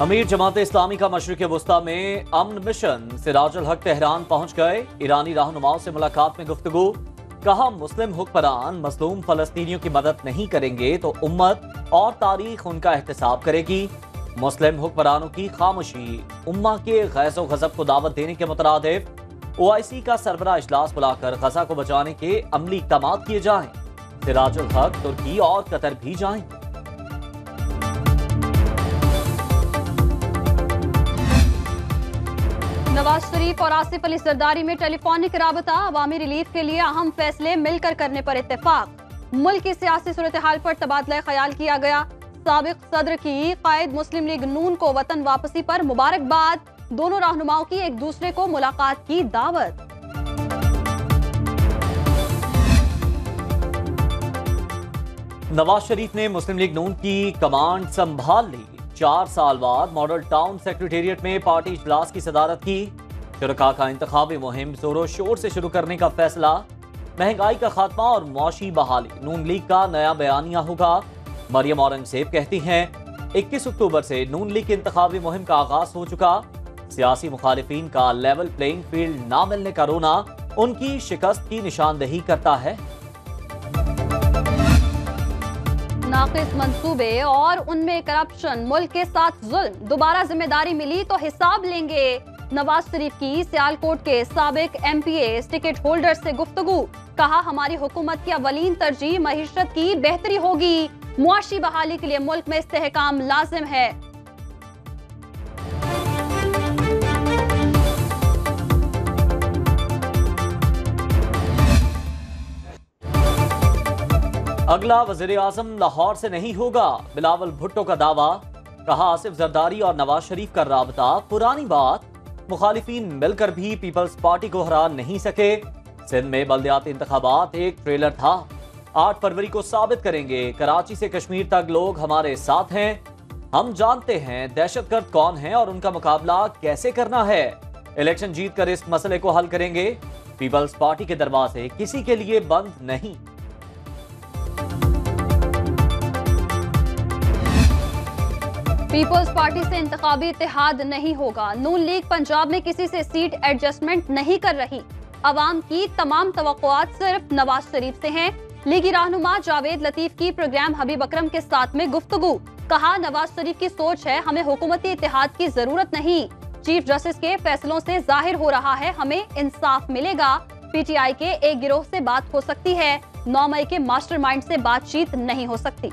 अमीर जमात इस्लामी का मशरिक़ वुस्ता में अमन मिशन सिराजुल हक तेहरान पहुंच गए। ईरानी रहनुमाओं से मुलाकात में गुफ्तगू। कहा मुस्लिम हुक्मरान मज़लूम फलस्तीनियों की मदद नहीं करेंगे तो उम्मत और तारीख उनका एहतसाब करेगी। मुस्लिम हुक्मरानों की खामोशी उम्मा के गैज़ो गज़ब को दावत देने के मुतरादिफ OIC का सरबराह इजलास बुलाकर गजा को बचाने के अमली इक़दाम किए जाएं। सिराजुल हक तुर्की और कतर भी जाएंगे। नवाज शरीफ और आसिफ अली जरदारी में टेलीफोनिक राबता। अवामी रिलीफ के लिए अहम फैसले मिलकर करने पर इत्तेफाक। मुल्क की सियासी सूरत हाल पर तबादला ख्याल किया गया। साबिक सदर की कायद मुस्लिम लीग नून को वतन वापसी पर मुबारकबाद। दोनों रहनुमाओं की एक दूसरे को मुलाकात की दावत। नवाज शरीफ ने मुस्लिम लीग नून की कमांड संभाल ली। 4 साल बाद मॉडल टाउन सेक्रेटेरिएट में पार्टी इजलास की सदारत की। शुरका का इंतखाबी मुहिम जोरों शोर से शुरू करने का फैसला। महंगाई का खात्मा और मौशी बहाली नून लीग का नया बयानिया होगा। मरियम औरंगजेब कहती हैं 21 अक्टूबर से नून लीग की इंतखाबी मुहिम का आगाज हो चुका। सियासी मुखालिफिन का लेवल प्लेइंग फील्ड ना मिलने का रोना उनकी शिकस्त की निशानदेही करता है। नाकिस मंसूबे और उनमें करप्शन, मुल्क के साथ जुल्म, दोबारा जिम्मेदारी मिली तो हिसाब लेंगे। नवाज शरीफ की सियालकोट के साबिक MPA टिकट होल्डर से गुफ्तगू। कहा हमारी हुकूमत की अवलीन तरजीह मईशत की बेहतरी होगी। मुआशी बहाली के लिए मुल्क में इस्तेहकाम लाजिम है। अगला वज़ीर आज़म लाहौर से नहीं होगा, बिलावल भुट्टो का दावा। कहा आसिफ जरदारी और नवाज शरीफ का राबता पुरानी बात। मुखालिफिन मिलकर भी पीपल्स पार्टी को हरा नहीं सके। सिंध में बल्दियाती इंतखाबात एक ट्रेलर था। 8 फरवरी को साबित करेंगे कराची से कश्मीर तक लोग हमारे साथ हैं। हम जानते हैं दहशतगर्द कौन है और उनका मुकाबला कैसे करना है। इलेक्शन जीत कर इस मसले को हल करेंगे। पीपल्स पार्टी के दरवाजे किसी के लिए बंद नहीं। पीपल्स पार्टी से इंतखाबी इत्तेहाद नहीं होगा। नून लीग पंजाब में किसी से सीट एडजस्टमेंट नहीं कर रही। अवाम की तमाम तवक्कुआत सिर्फ नवाज शरीफ से हैं। लीगी रहनुमा जावेद लतीफ की प्रोग्राम हबीब अकरम के साथ में गुफ्तगू। कहा नवाज शरीफ की सोच है हमें हुकूमती इत्तेहाद की जरूरत नहीं। चीफ जस्टिस के फैसलों से जाहिर हो रहा है हमें इंसाफ मिलेगा। PTI के एक गिरोह से बात हो सकती है। 9 मई के मास्टरमाइंड से बातचीत नहीं हो सकती।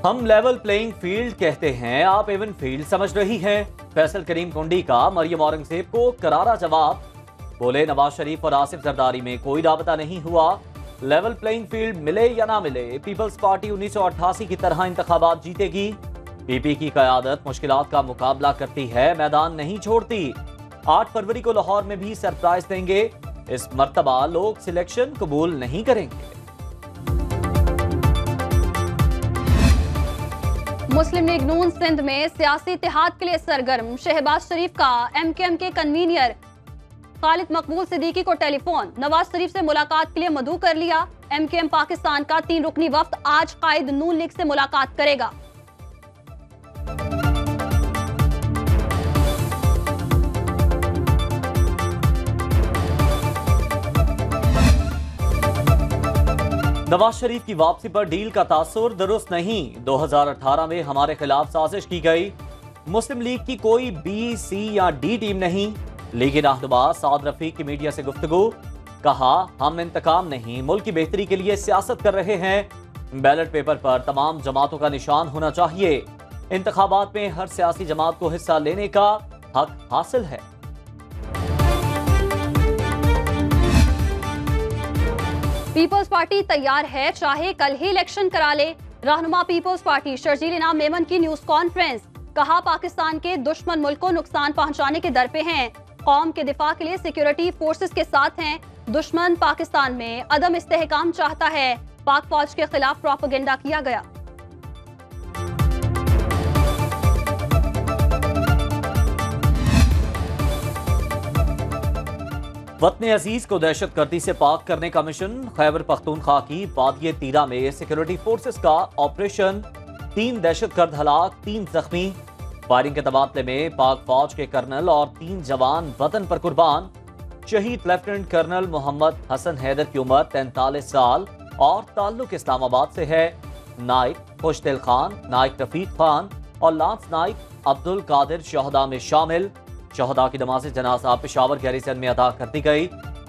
हम लेवल प्लेइंग फील्ड कहते हैं, आप इवन फील्ड समझ रही हैं। फैसल करीम कुंडी का मरियम औरंगजेब को करारा जवाब। बोले नवाज शरीफ और आसिफ जरदारी में कोई राबता नहीं हुआ। लेवल प्लेइंग फील्ड मिले या ना मिले, पीपल्स पार्टी 1988 की तरह इंतखाबात जीतेगी। PP की कयादत मुश्किलात का मुकाबला करती है, मैदान नहीं छोड़ती। 8 फरवरी को लाहौर में भी सरप्राइज देंगे। इस मर्तबा लोग सिलेक्शन कबूल नहीं करेंगे। मुस्लिम लीग नून सिंध में सियासी इत्तेहाद के लिए सरगर्म। शहबाज शरीफ का MKM के कन्वीनियर खालिद मकबूल सिद्दीकी को टेलीफोन। नवाज शरीफ से मुलाकात के लिए मदऊ कर लिया। MKM पाकिस्तान का 3 रुकनी वफ्द आज कायद नून लीग से मुलाकात करेगा। नवाज शरीफ की वापसी पर डील का तासुर दुरुस्त नहीं। 2018 में हमारे खिलाफ साजिश की गई। मुस्लिम लीग की कोई B, C या D टीम नहीं। लीगी रहनुमा साद रफीक की मीडिया से गुफ्तगू। कहा हम इंतकाम नहीं, मुल्क की बेहतरी के लिए सियासत कर रहे हैं। बैलेट पेपर पर तमाम जमातों का निशान होना चाहिए। इंतखाबात में हर सियासी जमात को हिस्सा लेने का हक हासिल है। पीपल्स पार्टी तैयार है, चाहे कल ही इलेक्शन करा ले। रहनुमा पीपल्स पार्टी शर्जील इनाम मेमन की न्यूज कॉन्फ्रेंस। कहा पाकिस्तान के दुश्मन मुल्क को नुकसान पहुंचाने के दर पे हैं। कौम के दिफा के लिए सिक्योरिटी फोर्सेस के साथ हैं। दुश्मन पाकिस्तान में अदम इस्तेहकाम चाहता है। पाक फौज के खिलाफ प्रोपेगेंडा किया गया। वतन अजीज को दहशतगर्दी से पाक करने का मिशन। खैबर पख्तूनख्वा की वादिये तीरा में सिक्योरिटी फोर्सेस का ऑपरेशन। 3 दहशतगर्द हलाक, 3 जख्मी। फायरिंग के तबादले में पाक फौज के कर्नल और 3 जवान वतन पर कुर्बान। शहीद लेफ्टिनेंट कर्नल मोहम्मद हसन हैदर की उम्र 43 साल और ताल्लुक इस्लामाबाद से है। नाइक खुशदिल खान, नाइक रफीक खान और लांस नाइक अब्दुल कादिर शहदा में शामिल। शहदा की नमाज जनाजा पेशावर गैरिसन में अदा कर दी गई।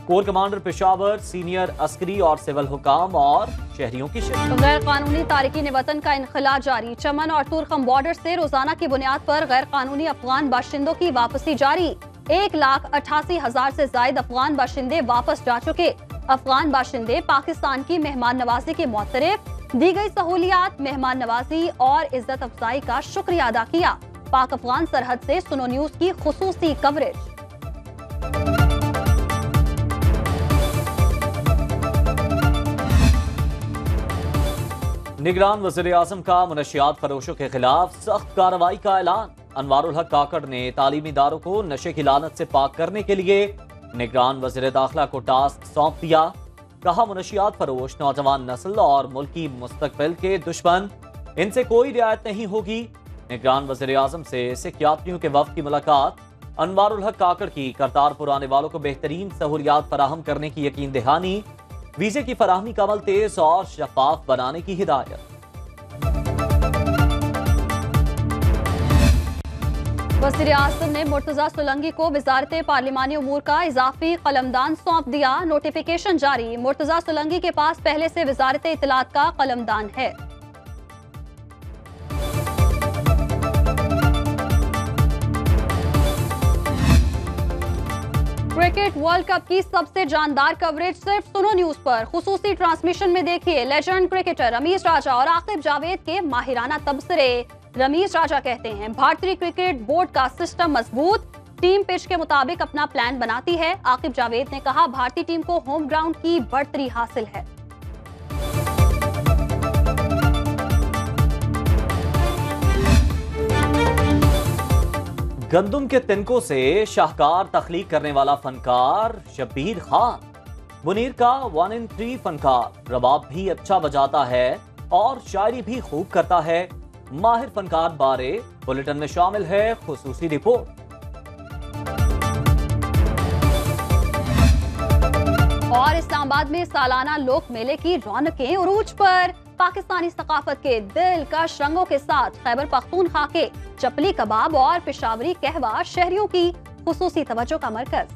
Core commander Peshawar, senior Askari और सिविल हुकाम और शहरियों की शिरकत। गैर कानूनी तारिकीन वतन का इनखला जारी। चमन और तुरखम बॉर्डर से रोजाना की बुनियाद पर गैर कानूनी अफगान बाशिंदों की वापसी जारी। 1,88,000 से जायद अफगान बाशिंदे वापस जा चुके। अफगान बाशिंदे पाकिस्तान की मेहमान नवाजी के मुतरफ दी गई सहूलियात, मेहमान नवाजी और इज्जत अफजाई का शुक्रिया अदा किया। पाक अफगान सरहद से सुनो न्यूज की खुसूसी कवरेज। निगरान वज़ीर आज़म का मुनशियात फरोशों के खिलाफ सख्त कार्रवाई का ऐलान। अनवारुल हक काकड़ ने तालीमी इदारों को नशे की लानत से पाक करने के लिए निगरान वज़ीर दाखिला को टास्क सौंप दिया। कहा, मुनशियात फरोश नौजवान नस्ल और मुल्की मुस्तकबिल के दुश्मन, इनसे कोई रियायत नहीं होगी। निगरान वज़ीर आज़म से सिख यात्रियों के वफ्द की मुलाकात। अनवारुल हक काकड़ की करतारपुर आने वालों को बेहतरीन सहूलियात फराहम करने की यकीन दहानी। वीजे की फराहमी का अमल तेज और शफाफ बनाने की हिदायत। वज़ीर आज़म ने मुर्तजा सोलंकी को वज़ारत पार्लिमानी उमूर का इजाफी कलमदान सौंप दिया। नोटिफिकेशन जारी। मुर्तजा सोलंकी के पास पहले से वज़ारत इत्तलात का कलमदान है। क्रिकेट वर्ल्ड कप की सबसे जानदार कवरेज सिर्फ सुनो न्यूज पर। खुसूसी ट्रांसमिशन में देखिए लेजेंड क्रिकेटर रमीज राजा और आकिब जावेद के माहिराना तबसरे। रमीज राजा कहते हैं, भारतीय क्रिकेट बोर्ड का सिस्टम मजबूत, टीम पिच के मुताबिक अपना प्लान बनाती है। आकिब जावेद ने कहा, भारतीय टीम को होम ग्राउंड की बढ़तरी हासिल है। गंदुम के तिनकों से शाहकार तख्लीक करने वाला फनकार शब्बीर खान। मुनीर का 1 in 3 फनकार, रबाब भी अच्छा बजाता है और शायरी भी खूब करता है। माहिर फनकार बारे बुलेटिन में शामिल है खुसूसी रिपोर्ट। और इस्लामाबाद में सालाना लोक मेले की रौनकें उरूज पर। पाकिस्तानी सकाफत के दिलकश रंगों के साथ खैबर पख्तूनख्वा के चपली कबाब और पेशावरी कहवा शहरियों की खुसूसी तवज्जो का मरकज।